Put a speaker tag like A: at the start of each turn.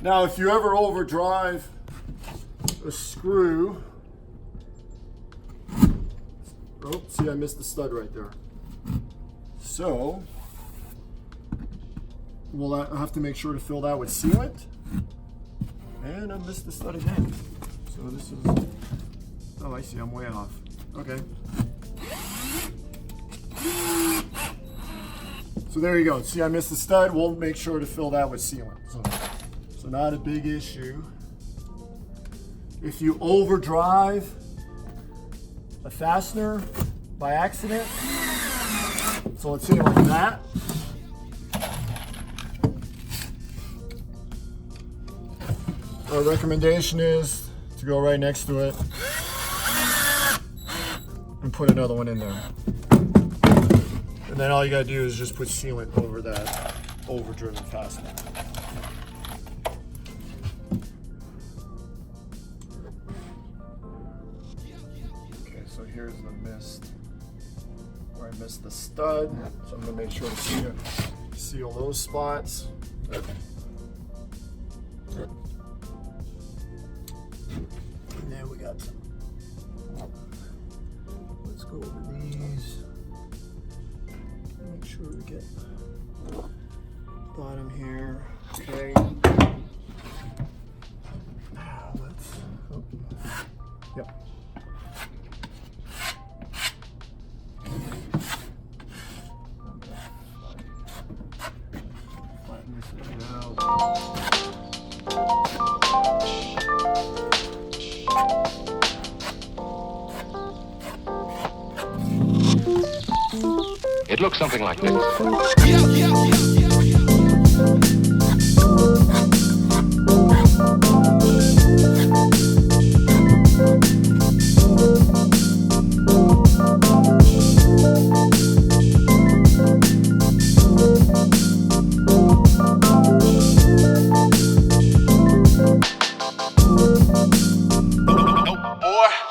A: Now, if you ever overdrive a screw, oh, see, I missed the stud right there. So, we'll have to make sure to fill that with sealant. And I missed the stud again. So this is, oh, I see, I'm way off. Okay. So there you go. See, I missed the stud. We'll make sure to fill that with sealant. So not a big issue. If you overdrive a fastener by accident, so let's say like that. Our recommendation is to go right next to it and put another one in there. And then all you gotta do is just put sealant over that overdriven fastener. Okay, so here's the missed, where I missed the stud. So I'm gonna make sure to seal those spots. And then we got some. Let's go over these. Make sure we get bottom here. Okay. Let's. Oh. Yep. Flatten this thing out.
B: It looks something like this.